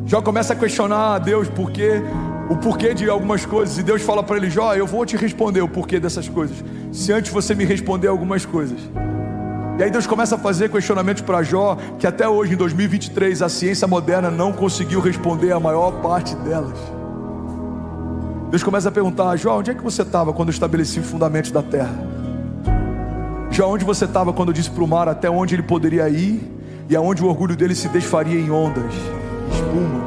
Jó começa a questionar a Deus o porquê de algumas coisas. E Deus fala para ele: Jó, eu vou te responder o porquê dessas coisas, se antes você me responder algumas coisas. E aí Deus começa a fazer questionamentos para Jó, que até hoje, em 2023, a ciência moderna não conseguiu responder a maior parte delas. Deus começa a perguntar: Jó, onde é que você estava quando eu estabeleci os fundamentos da terra? Jó, onde você estava quando eu disse para o mar até onde ele poderia ir, e aonde o orgulho dele se desfaria em ondas, espuma?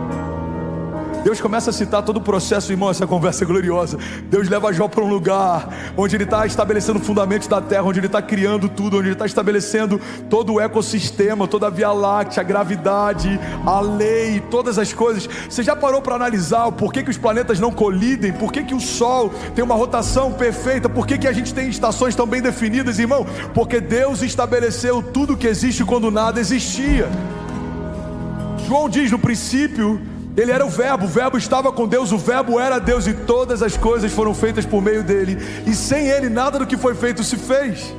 Deus começa a citar todo o processo, irmão. Essa conversa é gloriosa. Deus leva Jó para um lugar onde ele está estabelecendo fundamentos da terra, onde ele está criando tudo, onde ele está estabelecendo todo o ecossistema, toda a Via Láctea, a gravidade, a lei, todas as coisas. Você já parou para analisar o porquê que os planetas não colidem? Por que o Sol tem uma rotação perfeita? Por que a gente tem estações tão bem definidas, irmão? Porque Deus estabeleceu tudo que existe quando nada existia. João diz: no princípio Ele era o Verbo estava com Deus, o Verbo era Deus, e todas as coisas foram feitas por meio dele, e sem Ele nada do que foi feito se fez.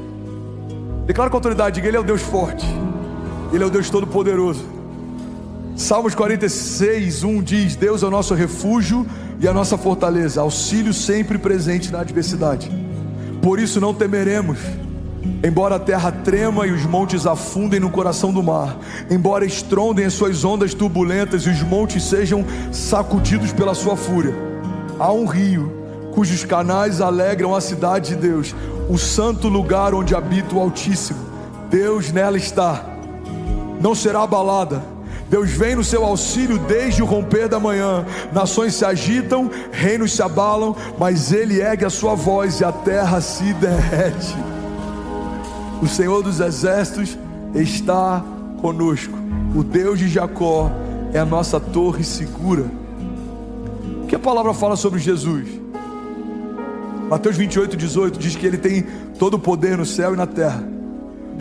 Declara com autoridade, diga: Ele é o Deus forte, Ele é o Deus Todo-Poderoso. Salmos 46:1 diz: Deus é o nosso refúgio e a nossa fortaleza, auxílio sempre presente na adversidade. Por isso não temeremos, embora a terra trema e os montes afundem no coração do mar, embora estrondem as suas ondas turbulentas e os montes sejam sacudidos pela sua fúria. Há um rio cujos canais alegram a cidade de Deus, o santo lugar onde habita o Altíssimo. Deus nela está, não será abalada. Deus vem no seu auxílio desde o romper da manhã. Nações se agitam, reinos se abalam, mas Ele ergue a sua voz e a terra se derrete. O Senhor dos exércitos está conosco. O Deus de Jacó é a nossa torre segura. O que a palavra fala sobre Jesus? Mateus 28:18 diz que Ele tem todo o poder no céu e na terra.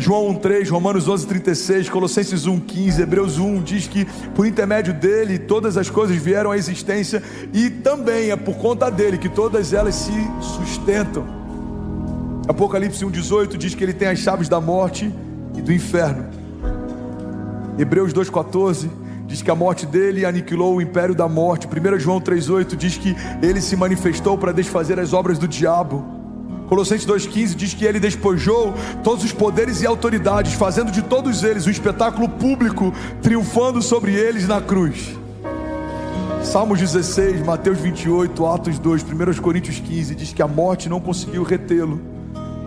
João 1:3, Romanos 11:36, Colossenses 1:15, Hebreus 1 diz que por intermédio dele todas as coisas vieram à existência, e também é por conta dele que todas elas se sustentam. Apocalipse 1:18 diz que Ele tem as chaves da morte e do inferno. Hebreus 2:14 diz que a morte dele aniquilou o império da morte. 1 João 3:8 diz que Ele se manifestou para desfazer as obras do diabo. Colossenses 2:15 diz que Ele despojou todos os poderes e autoridades, fazendo de todos eles um espetáculo público, triunfando sobre eles na cruz. Salmos 16, Mateus 28, Atos 2, 1 Coríntios 15 diz que a morte não conseguiu retê-lo.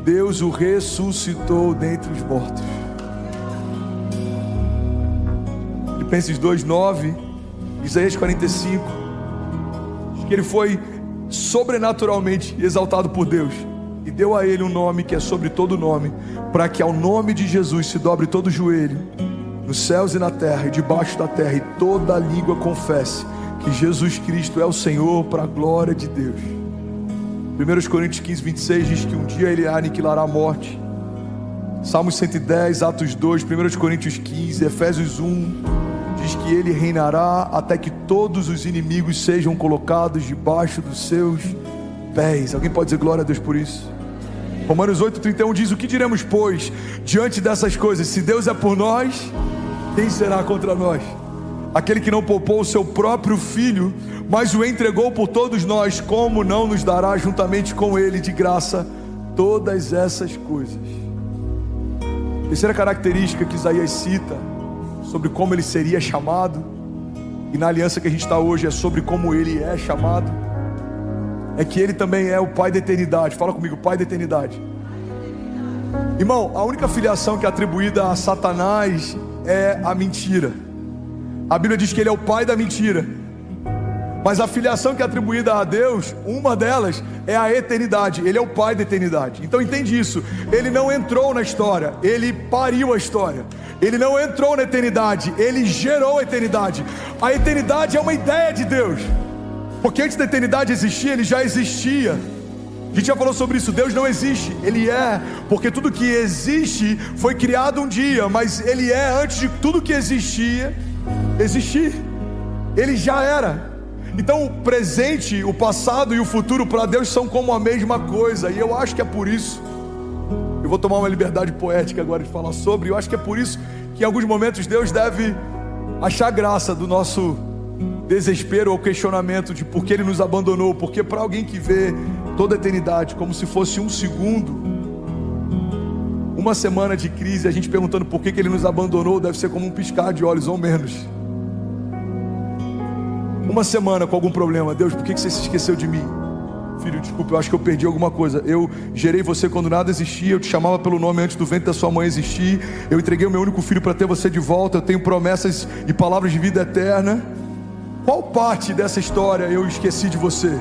Deus o ressuscitou dentre os mortos. Filipenses 2:9, Isaías 45 diz que Ele foi sobrenaturalmente exaltado por Deus e deu a Ele um nome que é sobre todo nome, para que ao nome de Jesus se dobre todo joelho, nos céus e na terra e debaixo da terra, e toda língua confesse que Jesus Cristo é o Senhor, para a glória de Deus. 1 Coríntios 15:26 diz que um dia Ele aniquilará a morte. Salmos 110, Atos 2, 1 Coríntios 15, Efésios 1 diz que Ele reinará até que todos os inimigos sejam colocados debaixo dos seus pés. Alguém pode dizer glória a Deus por isso? Romanos 8,31 diz: o que diremos, pois, diante dessas coisas? Se Deus é por nós, quem será contra nós? Aquele que não poupou o seu próprio filho, mas o entregou por todos nós, como não nos dará juntamente com ele de graça todas essas coisas? Terceira característica que Isaías cita sobre como ele seria chamado, e na aliança que a gente está hoje é sobre como ele é chamado, é que ele também é o Pai da eternidade. Fala comigo, Pai da eternidade. Irmão, a única filiação que é atribuída a Satanás é a mentira. A Bíblia diz que ele é o pai da mentira. Mas a filiação que é atribuída a Deus, uma delas é a eternidade. Ele é o Pai da eternidade. Então entende isso. Ele não entrou na história, ele pariu a história. Ele não entrou na eternidade, ele gerou a eternidade. A eternidade é uma ideia de Deus, porque antes da eternidade existir, ele já existia. A gente já falou sobre isso. Deus não existe, ele é, porque tudo que existe foi criado um dia, mas ele é antes de tudo que existia existir. Ele já era. Então o presente, o passado e o futuro para Deus são como a mesma coisa. E eu acho que é por isso, eu vou tomar uma liberdade poética agora de falar sobre, eu acho que é por isso que em alguns momentos Deus deve achar graça do nosso desespero ou questionamento de por que Ele nos abandonou. Porque para alguém que vê toda a eternidade como se fosse um segundo, uma semana de crise, a gente perguntando por que Ele nos abandonou, deve ser como um piscar de olhos ou menos. Uma semana com algum problema: Deus, por que você se esqueceu de mim? Filho, desculpa, eu acho que eu perdi alguma coisa. Eu gerei você quando nada existia, eu te chamava pelo nome antes do ventre da sua mãe existir, eu entreguei o meu único filho para ter você de volta, eu tenho promessas e palavras de vida eterna. Qual parte dessa história eu esqueci de você?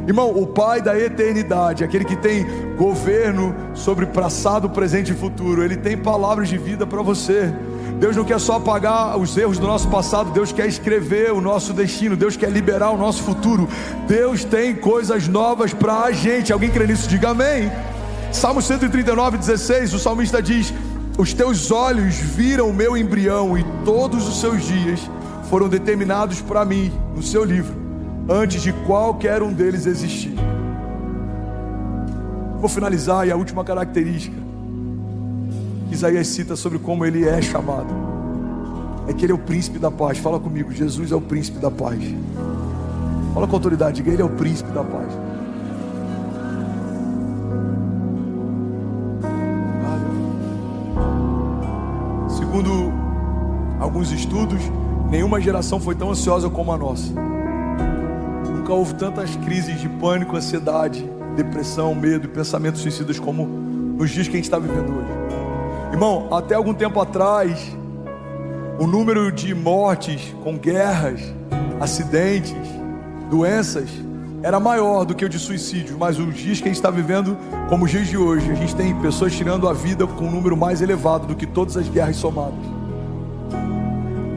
Irmão, o Pai da eternidade, aquele que tem governo sobre passado, presente e futuro, Ele tem palavras de vida para você. Deus não quer só apagar os erros do nosso passado, Deus quer escrever o nosso destino, Deus quer liberar o nosso futuro. Deus tem coisas novas para a gente. Alguém crê nisso? Diga amém. Salmo 139:16, o salmista diz: os teus olhos viram o meu embrião, e todos os seus dias foram determinados para mim no seu livro, antes de qualquer um deles existir. Vou finalizar, e a última característica que Isaías cita sobre como ele é chamado é que ele é o príncipe da paz. Fala comigo, Jesus é o príncipe da paz. Fala com autoridade, diga: ele é o príncipe da paz. Segundo alguns estudos, nenhuma geração foi tão ansiosa como a nossa. Nunca houve tantas crises de pânico, ansiedade, depressão, medo e pensamentos suicidas como nos dias que a gente está vivendo hoje. Irmão, até algum tempo atrás, o número de mortes com guerras, acidentes, doenças, era maior do que o de suicídios. Mas os dias que a gente está vivendo, como os dias de hoje, a gente tem pessoas tirando a vida com um número mais elevado do que todas as guerras somadas.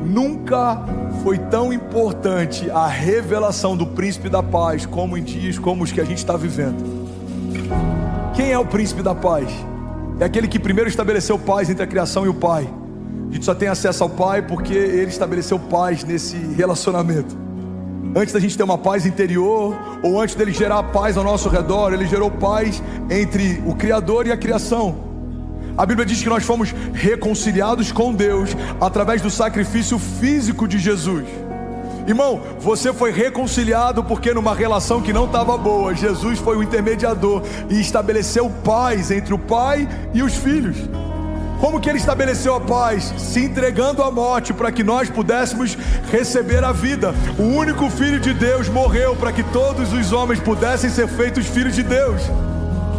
Nunca foi tão importante a revelação do príncipe da paz como em dias como os que a gente está vivendo. Quem é o príncipe da paz? É aquele que primeiro estabeleceu paz entre a criação e o Pai. A gente só tem acesso ao Pai porque Ele estabeleceu paz nesse relacionamento. Antes da gente ter uma paz interior, ou antes dele gerar paz ao nosso redor, Ele gerou paz entre o Criador e a criação. A Bíblia diz que nós fomos reconciliados com Deus através do sacrifício físico de Jesus. Irmão, você foi reconciliado porque numa relação que não estava boa, Jesus foi o intermediador e estabeleceu paz entre o Pai e os filhos. Como que Ele estabeleceu a paz? Se entregando à morte para que nós pudéssemos receber a vida. O único Filho de Deus morreu para que todos os homens pudessem ser feitos filhos de Deus.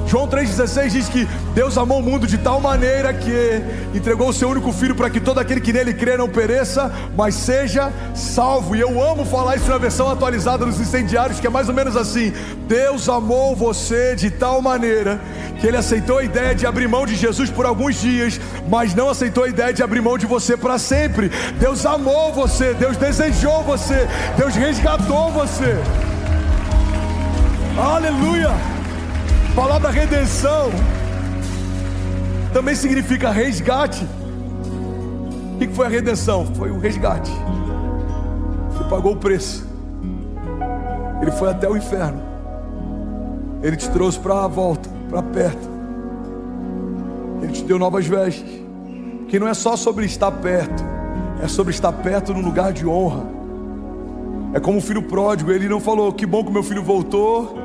João 3,16 diz que Deus amou o mundo de tal maneira que entregou o seu único Filho para que todo aquele que nele crê não pereça, mas seja salvo. E eu amo falar isso na versão atualizada dos incendiários, que é mais ou menos assim: Deus amou você de tal maneira que Ele aceitou a ideia de abrir mão de Jesus por alguns dias, mas não aceitou a ideia de abrir mão de você para sempre. Deus amou você, Deus desejou você, Deus resgatou você. Aleluia! A palavra redenção também significa resgate. O que foi a redenção? Foi o resgate. Ele pagou o preço. Ele foi até o inferno. Ele te trouxe para a volta, para perto. Ele te deu novas vestes. Que não é só sobre estar perto, é sobre estar perto num lugar de honra. É como o filho pródigo. Ele não falou: que bom que meu filho voltou,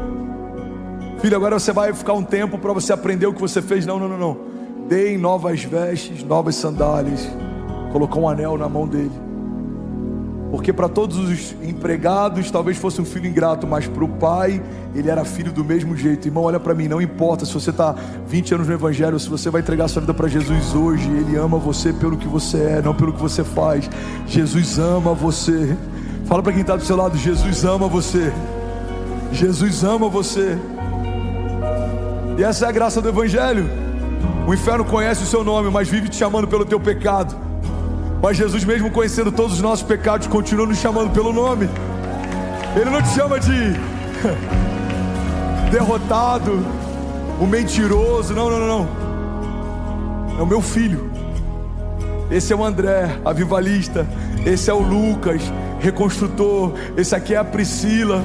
filho, agora você vai ficar um tempo para você aprender o que você fez. Não. Deem novas vestes, novas sandálias. Colocou um anel na mão dele. Porque para todos os empregados talvez fosse um filho ingrato, mas para o pai ele era filho do mesmo jeito. Irmão, olha para mim, não importa se você está 20 anos no evangelho, se você vai entregar sua vida para Jesus hoje, Ele ama você pelo que você é, não pelo que você faz. Jesus ama você. Fala para quem está do seu lado: Jesus ama você. Jesus ama você. E essa é a graça do evangelho. O inferno conhece o seu nome, mas vive te chamando pelo teu pecado. Mas Jesus, mesmo conhecendo todos os nossos pecados, continua nos chamando pelo nome. Ele não te chama de derrotado, o mentiroso. Não. É o meu filho. Esse é o André, avivalista. Esse é o Lucas, reconstrutor. Esse aqui é a Priscila,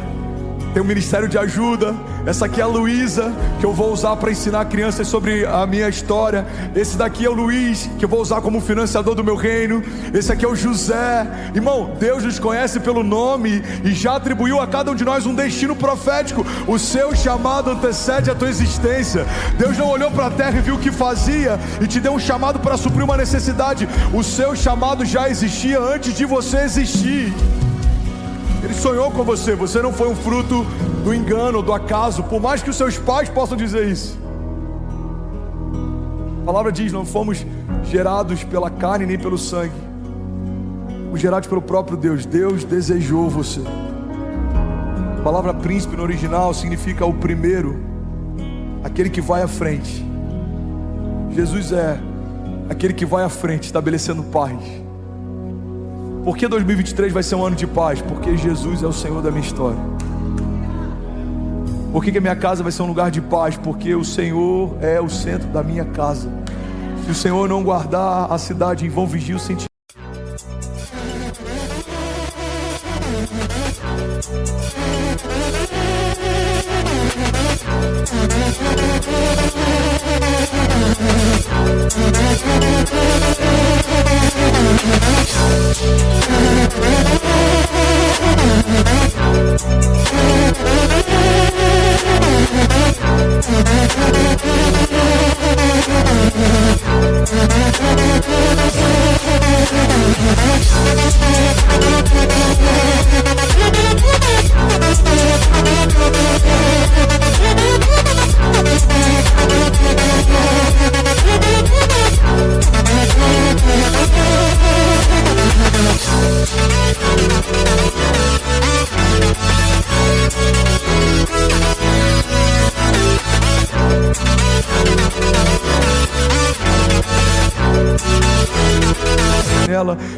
tem um ministério de ajuda. Essa aqui é a Luísa, que eu vou usar para ensinar crianças sobre a minha história. Esse daqui é o Luiz, que eu vou usar como financiador do meu reino. Esse aqui é o José. Irmão, Deus nos conhece pelo nome e já atribuiu a cada um de nós um destino profético. O seu chamado antecede a tua existência. Deus não olhou para a terra e viu o que fazia e te deu um chamado para suprir uma necessidade. O seu chamado já existia antes de você existir. Ele sonhou com você. Você não foi um fruto do engano, do acaso, por mais que os seus pais possam dizer isso. A palavra diz: não fomos gerados pela carne nem pelo sangue, fomos gerados pelo próprio Deus. Deus desejou você. A palavra príncipe no original significa o primeiro, aquele que vai à frente. Jesus é aquele que vai à frente, estabelecendo paz. Por que 2023 vai ser um ano de paz? Porque Jesus é o Senhor da minha história. Por que a minha casa vai ser um lugar de paz? Porque o Senhor é o centro da minha casa. Se o Senhor não guardar a cidade, em vão vigia o sentimento.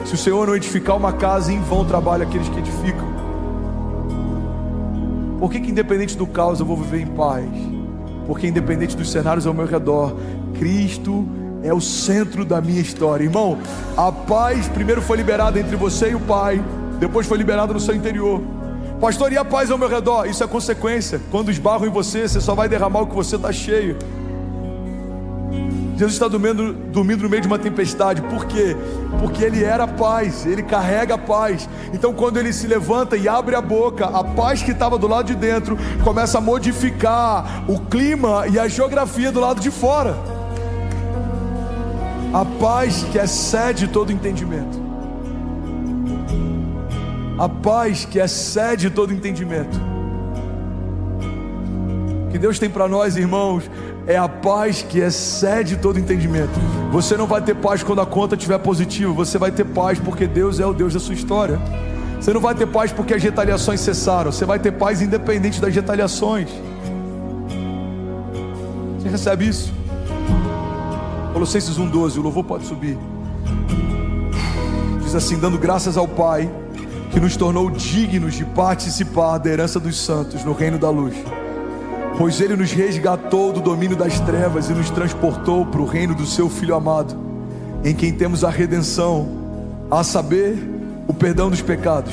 Se o Senhor não edificar uma casa, em vão trabalham aqueles que edificam. Por que independente do caos eu vou viver em paz? Porque independente dos cenários ao meu redor, Cristo é o centro da minha história. Irmão, a paz primeiro foi liberada entre você e o Pai, depois foi liberada no seu interior. Pastor, e a paz ao meu redor? Isso é consequência. Quando esbarram em você, você só vai derramar o que você está cheio. Jesus está dormindo no meio de uma tempestade. Por quê? Porque Ele era a paz, Ele carrega a paz. Então quando Ele se levanta e abre a boca, a paz que estava do lado de dentro começa a modificar o clima e a geografia do lado de fora. A paz que excede todo entendimento. A paz que excede todo entendimento. O que Deus tem para nós, irmãos, é a paz que excede todo entendimento. Você não vai ter paz quando a conta estiver positiva. Você vai ter paz porque Deus é o Deus da sua história. Você não vai ter paz porque as retaliações cessaram. Você vai ter paz independente das retaliações. Você recebe isso? Colossenses 1:12, o louvor pode subir. Diz assim: dando graças ao Pai que nos tornou dignos de participar da herança dos santos no reino da luz. Pois Ele nos resgatou do domínio das trevas e nos transportou para o reino do seu Filho amado, em quem temos a redenção, a saber, o perdão dos pecados.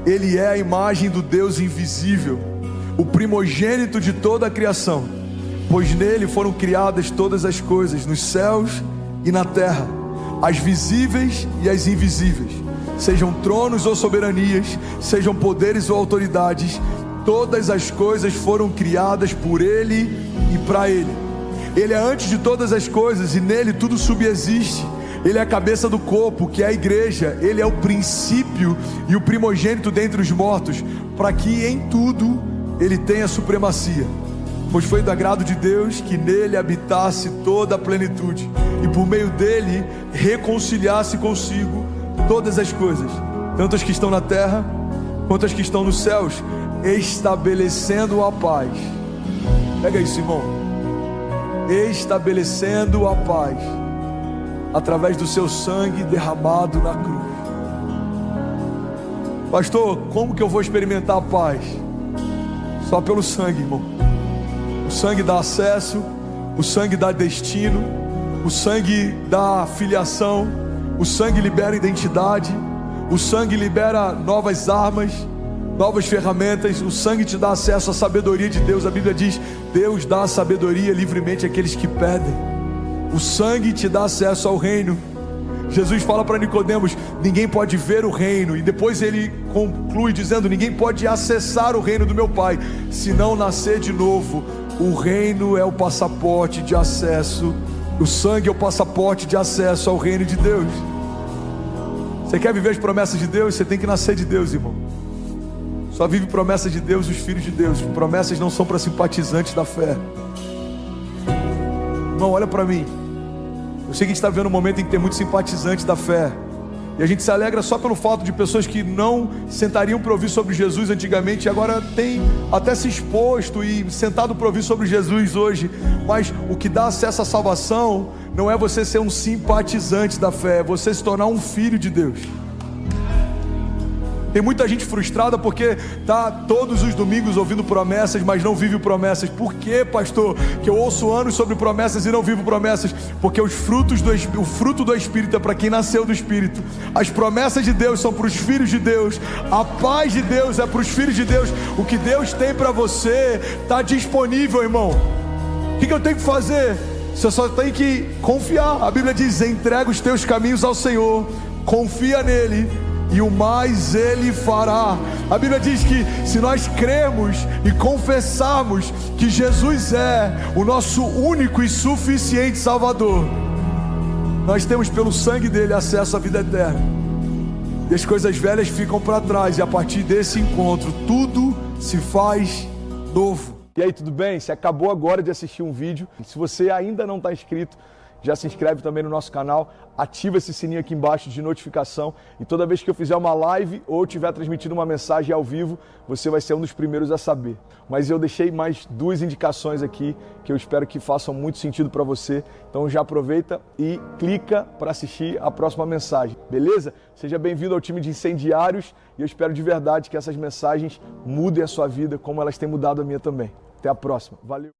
Ele é a imagem do Deus invisível, o primogênito de toda a criação, pois nele foram criadas todas as coisas, nos céus e na terra, as visíveis e as invisíveis, sejam tronos ou soberanias, sejam poderes ou autoridades, todas as coisas foram criadas por ele e para ele. Ele é antes de todas as coisas e nele tudo subsiste. Ele é a cabeça do corpo, que é a igreja. Ele é o princípio e o primogênito dentre os mortos, para que em tudo ele tenha supremacia. Pois foi do agrado de Deus que nele habitasse toda a plenitude, e por meio dele reconciliasse consigo todas as coisas, tanto as que estão na terra quanto as que estão nos céus, estabelecendo a paz. Pega isso, irmão. Estabelecendo a paz através do seu sangue derramado na cruz. Pastor, como que eu vou experimentar a paz? Só pelo sangue, irmão. O sangue dá acesso, o sangue dá destino, o sangue dá filiação, o sangue libera identidade, o sangue libera novas armas, novas ferramentas. O sangue te dá acesso à sabedoria de Deus. A Bíblia diz: Deus dá a sabedoria livremente àqueles que pedem. O sangue te dá acesso ao reino. Jesus fala para Nicodemos: ninguém pode ver o reino, e depois ele conclui dizendo: ninguém pode acessar o reino do meu Pai se não nascer de novo. O reino é o passaporte de acesso, o sangue é o passaporte de acesso ao reino de Deus. Você quer viver as promessas de Deus? Você tem que nascer de Deus, irmão. Só vive promessa de Deus os filhos de Deus. Promessas não são para simpatizantes da fé. Irmão, olha para mim. Eu sei que a gente está vivendo um momento em que tem muitos simpatizantes da fé, e a gente se alegra só pelo fato de pessoas que não sentariam para ouvir sobre Jesus antigamente, e agora tem até se exposto e sentado para ouvir sobre Jesus hoje. Mas o que dá acesso à salvação não é você ser um simpatizante da fé, é você se tornar um filho de Deus. Tem muita gente frustrada porque está todos os domingos ouvindo promessas, mas não vive promessas. Por que, pastor, que eu ouço anos sobre promessas e não vivo promessas? Porque o fruto do Espírito é para quem nasceu do Espírito. As promessas de Deus são para os filhos de Deus. A paz de Deus é para os filhos de Deus. O que Deus tem para você está disponível, irmão. O que eu tenho que fazer? Você só tem que confiar. A Bíblia diz: entrega os teus caminhos ao Senhor, confia nele, e o mais ele fará. A Bíblia diz que se nós crermos e confessarmos que Jesus é o nosso único e suficiente Salvador, nós temos pelo sangue dele acesso à vida eterna, e as coisas velhas ficam para trás, e a partir desse encontro tudo se faz novo. E aí, tudo bem? Você acabou agora de assistir um vídeo. Se você ainda não está inscrito, já se inscreve também no nosso canal, ativa esse sininho aqui embaixo de notificação, e toda vez que eu fizer uma live ou estiver transmitindo uma mensagem ao vivo, você vai ser um dos primeiros a saber. Mas eu deixei mais 2 indicações aqui que eu espero que façam muito sentido para você, então já aproveita e clica para assistir a próxima mensagem, beleza? Seja bem-vindo ao time de incendiários, e eu espero de verdade que essas mensagens mudem a sua vida como elas têm mudado a minha também. Até a próxima, valeu!